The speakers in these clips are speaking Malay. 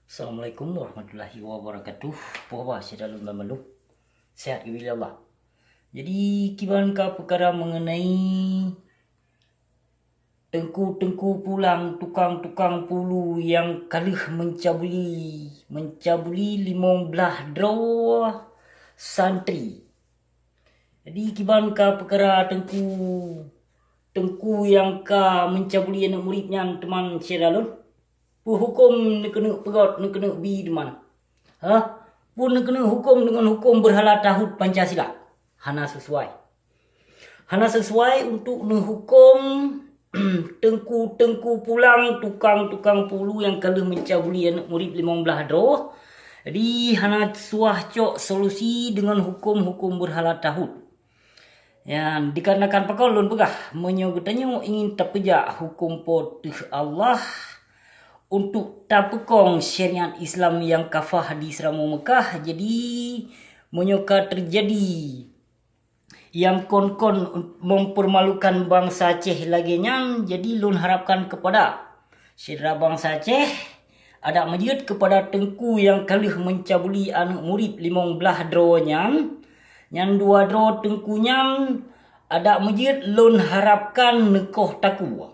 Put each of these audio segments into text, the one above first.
Assalamualaikum warahmatullahi wabarakatuh. Puan syedalun mamaluk. Sehat bila Allah. Jadi kiban ka perkara mengenai tengku-tengku pulang tukang-tukang pulu yang kalah mencabuli 15 draw santri. Jadi kiban ka perkara tengku yang ka mencabuli anak muridnya teman syedalun. Hukum ni kena pegot, ni kena bi teman. Pun ni kena hukum dengan hukum berhala tahud Pancasila. Hana sesuai untuk menghukum tengku pulang tukang pulu yang kalah mencabuli anak murid 15 draw. Jadi hana suah cok solusi dengan hukum berhala tahud. Yang dikarenakan pakau lun pegah menyogetanya ingin terpejak hukum potih Allah untuk tapekong syariat Islam yang kafah di Seramo Mekah. Jadi menyoka terjadi yang kon-kon mempermalukan bangsa Aceh lagi nyang. Jadi lun harapkan kepada syedera bangsa Aceh ada majid kepada tengku yang kalah mencabuli anak murid 15 draw nyang. Yang 2 draw tengku nyang ada majid lun harapkan nekoh takwa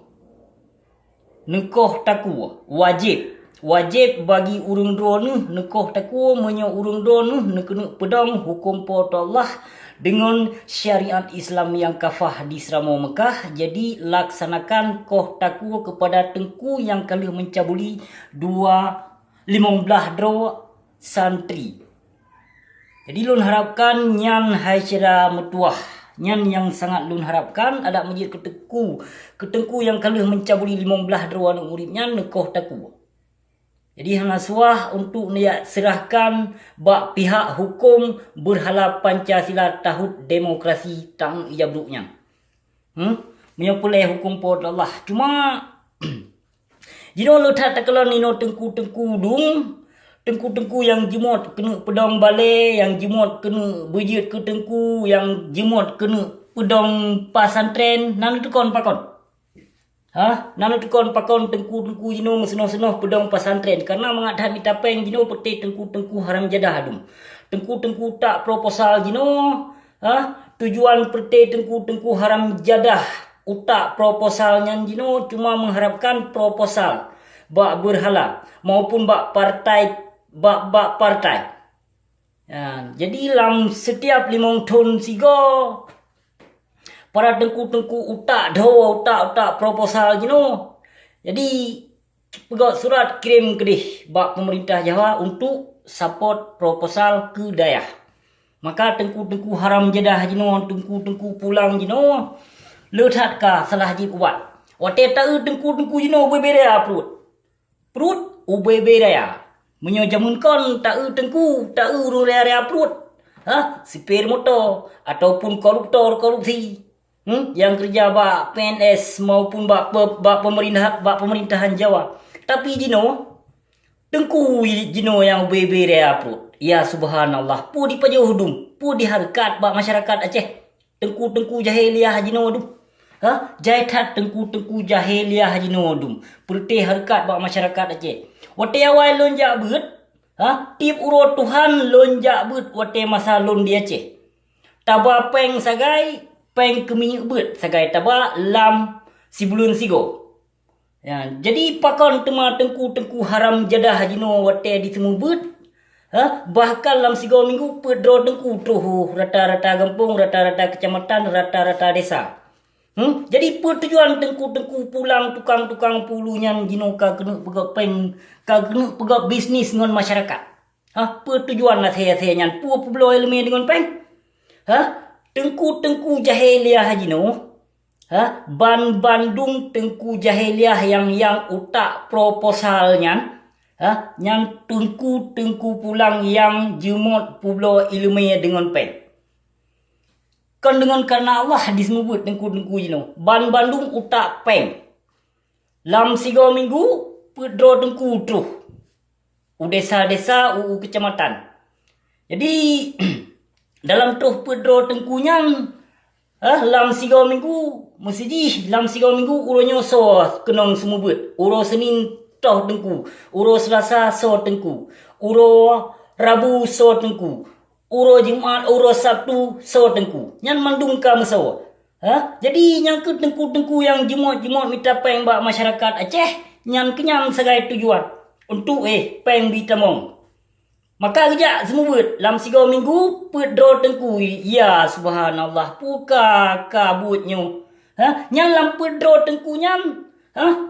wajib bagi urang dua ni nekoh takwa menyo urang dua ni kena pedang hukum pot Allah dengan syariat Islam yang kafah di Seramo Mekah. Jadi laksanakan koh takwa kepada tengku yang kalah mencabuli 15 draw santri. Jadi lun harapkan nyan hai syeda metuah. Nyan yang sangat lun harapkan ada majid ketengku yang kalah mencabuli 15 draw anak muridnya nekoh takwa. Jadi hana suah untuk niat serahkan bak pihak hukum berhala Pancasila tahud demokrasi tang ijabruknya. Menyopulai hukum pot Allah. Cuma jino letak takalan nino tengku dung. Tengku yang jemot kena pedang balai, yang jemot kena berjit ke tengku, yang jemot kena pedang pasantren, nanu tukon pakon. Nanu tukon pakon tengku jino mesenoh-senoh pedang pasantren karena mengadhan mitapeng jino peti tengku haram jadah adum. Tengku tak proposal jino, tujuan peti tengku haram jadah utak proposalnya jino cuma mengharapkan proposal bak berhala maupun bak partai. Jadi dalam setiap 5 tahun sigo para tengku utak proposal jino. Jadi pegot surat kirim kedih bak pemerintah Jawa untuk support proposal ke dayah. Maka tengku haram jadah jino, tengku pulang jino letat ka salah jib ubat. Wate tahu tengku jino berbeda perut berbeda. Menyo jamun kon tahu tengku tahu area perut. Sipir motor ataupun korupsi. Yang kerja bak PNS maupun bak pemerintahan Jawa. Tapi jino tengku jino yang berbeda perut. Ya subhanallah, pu di pajuhudum, pu di harkat bak masyarakat Aceh. Tengku jahiliah jino dum. Jaitat tengku jahiliah jino dum. Perti harkat bak masyarakat Aceh. Wate awal lonjak beut, tip urut Tuhan lonjak beut wate masa lon di Aceh. Taba peng sagai, peng keminyak beut sagai taba lam sibulun sigo. Ya, jadi pakon tema tengku haram jadah jino wate di semua beut. Bahkan lam sigo minggu pedro tengku truh rata-rata kampung, rata-rata kecamatan, rata-rata desa. Jadi pertujuan tengku pulang tukang pulunya jino ka kena pegak bisnis dengan masyarakat. Pertujuan lah saya nyan pu pulau ilmu dengan peng. Tengku jahiliah jino. Bandung tengku jahiliah yang utak proposalnya. Yang tengku pulang yang jemot pulau ilmu dengan peng. Kan dengan karena Allah disebut tengku jino. Bandung utak peng. Lam 3 minggu pedro tengku truh. Desa-desa kecamatan. Jadi dalam truh pedro tengkunya lam 3 minggu mesti lam 3 minggu uronyo so kenong semua buat. Uro Senin toh tengku. Uro Selasa so tengku. Uro Rabu so tengku. Uro Jumaat, uro Sabtu so tengku. Nyan mandung ka meso. Jadi yang ke tengku-tengku yang jemot-jemot minta peng bak masyarakat Aceh, nyan kenyang segai tujuan untuk peng bitamong. Maka kejap semua buat dalam 3 minggu pedro tengku. Ya subhanallah, puka kabutnya. Nyan lam pedro tengku nyan.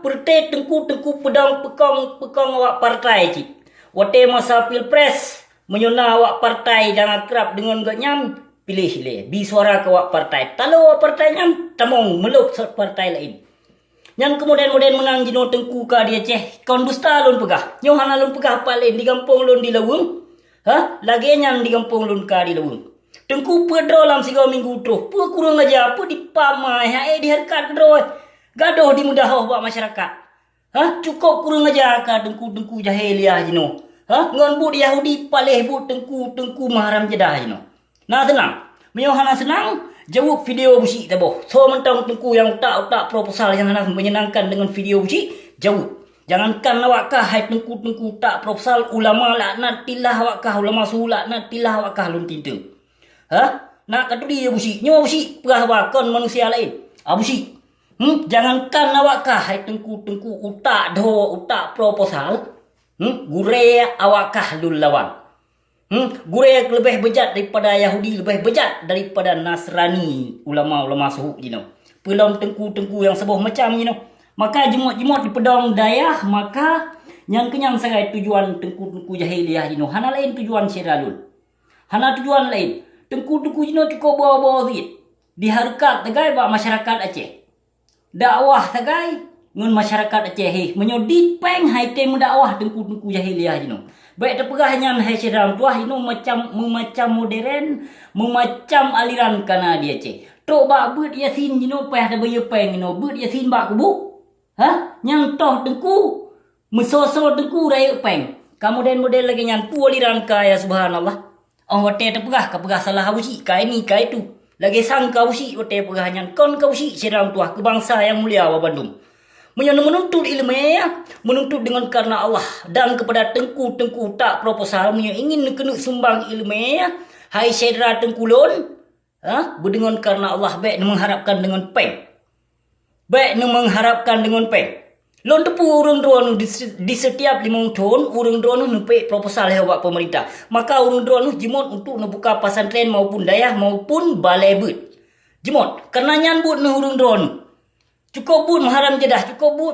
Perte tengku pedang pekong awak partai cik. Wate masa pilpres menyona awak partai jangan kerap dengan gak nyan. Pilih bi suara ke awak partai. Kalau awak partai nyan tamong meluk partai lain. Yang kemudian menang jino tengku ka dia Aceh. Kawan dusta lun pegah. Nyohana lun pegah paling di kampung lun di Lawung. Lagi nyan di kampung lun ka di Lawung. Tengku pedro dalam 3 minggu terus. Apa kurang aja apa dipamai. Diharkat pedro. Gaduh di mudah buat masyarakat. Cukup kurang aja ka tengku jahiliah jino. Ngon bud Yahudi palih bud tengku mahram jedah jino. Nah tenang. Menyohana senang. Jawab video busi taboh. So mentang tengku yang tak proposal yang hendak menyenangkan dengan video busi. Jawab. Jangankan awakkah hai tengku tak proposal ulama laknat tilah awakkah ulama suhu laknat tilah awakkah lun tintu. Nak kata dia busi. Nyawa busi perah wakon manusia lain. Busi. Jangankan awakkah hai tengku utak proposal. Gure awakkah lun lawan. Gure lebih bejat daripada Yahudi, lebih bejat daripada Nasrani, ulama-ulama suhu jino. Pelong tengku yang sebuah macam jino. Maka jemot di pedang dayah, maka yang kenyang sangat tujuan tengku jahiliah jino. Hana lain tujuan syiralun. Hana tujuan lain. Tengku jino cukup bawa-bawa zit. Diharkat tegai bak masyarakat Aceh. Dakwah tegai ngun masyarakat Aceh menyodit peng hai tem dakwah tengku jahiliah jino. Baik terpegah nyan hai syedam tuah ino macam modern, memacam aliran kana dia Aceh. Tok bak beut yasin jino payah ada bayu peng ino. Beut yasin bak kubu. Nyang toh tengku mesoso tengku raya peng. Kemudian lagi nyan pu aliran kaya subhanallah. Wate terpegah kapegah salah usi kai ni kai tu. Lagi sangka usi wate pegah nyan kon ka usi syedam tuah ke bangsa yang mulia wa Bandung. Menuntut ilmiah, menuntut dengan karena Allah dan kepada tengku tak proposal ingin kena sumbang ilmiah, hai syedra tengkulun, berdengan karena Allah baik mengharapkan dengan peng. Lon tepu urang drone di setiap 5 tahun urang drone nupe proposal buat pemerintah. Maka urang drone jemot untuk membuka pesantren maupun dayah maupun balai but. Jemot karena nyan but urang drone. Cukup bud maharam jedah, cukup bud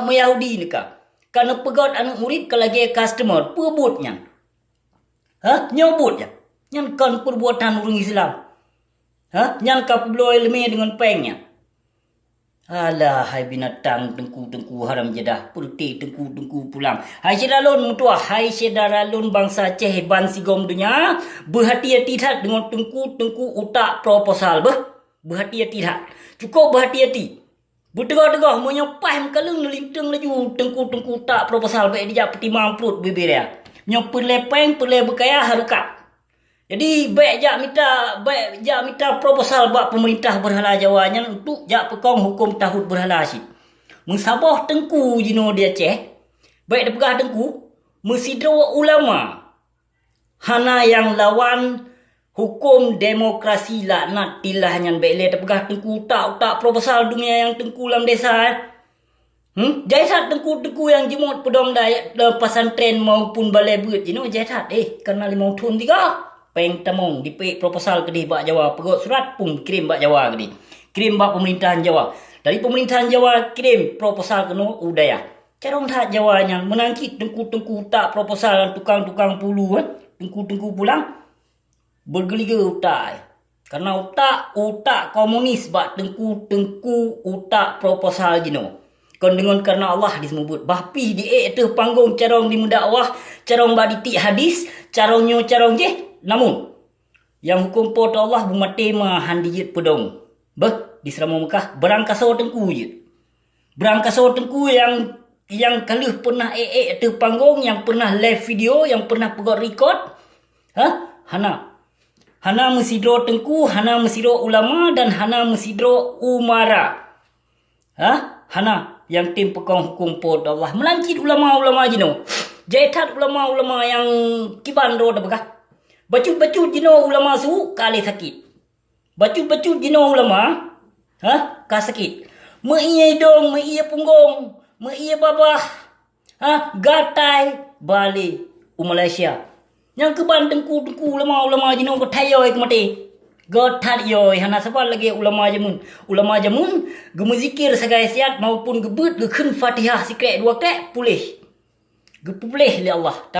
Yahudi ni ka. Karena pegot anu murid ke lagi customer, pebut nyan. Nyobut ya. Nyan kan perbuatan orang Islam. Nyan ka peblo ilmi dengan pengnya. Alah, hai binatang tengku haram jedah, perti tengku pulang. Hai syedalun mutuah, hai syedalun bangsa Aceh ban sigom dunia, berhati-hati tak dengan tengku utak proposal berhati-hati tak. Cukup berhati-hati. Bertegah-tegah menyopah kalung nelintang laju tengku tak proposal baik dia peti mamprut bibir dia. Nyopur lepeng perle berkaya harukat. Jadi baik jak minta proposal buat pemerintah berhala Jawa nya untuk jak pekong hukum tahun berhala asyik. Mensabah tengku jino dia Aceh. Baik dia pegah tengku mesidro ulama. Hana yang lawan hukum demokrasi laknat tilah nyan baik dia pegah tengku tak proposal dunia yang tengku dalam desa. Jaitat tengku yang jemut pedong dayak pesantren maupun balai but jino jaitat karena 5 tahun 3 peng tamong dipek proposal kedih bak Jawa pegot surat pun kirim bak Jawa kedih. Kirim bak pemerintahan Jawa. Dari pemerintahan Jawa kirim proposal keno udaya. Carong tak Jawa nyan menangkit tengku tak proposal tukang pulu tengku pulang. Bergeliga utak. Karena utak komunis bak tengku utak proposal jino. Kon dengan karena Allah disebut. Bahpi di tu panggung carong di mendakwah, carong bak ditik hadis, carong je. Namun yang hukum pot Allah bumatema handiyat pedong. Di Serama Mekah berangkaso tengku je. Berangkaso tengku yang kaluh pernah tu panggung, yang pernah live video, yang pernah pegot record. Hana mesidro tengku, hana mesidro ulama dan hana mesidro umara. Hana yang tim pekong hukum pod Allah melancit ulama-ulama jino jaitat ulama-ulama yang kiban roda bekah bacut-bacut jino ulama su kali sakit bacut-bacut jino ulama ka sakit meiye dong meiye punggong meiye babah gatai balik Malaysia yang keban tengku ulama-ulama jino ko thayoy ke mati Gotat yoy hana sabal lagi ulama jamun gemuzikir sagai siat maupun gebut ge khun Fatihah sikret dua tek pulih ge pulih li Allah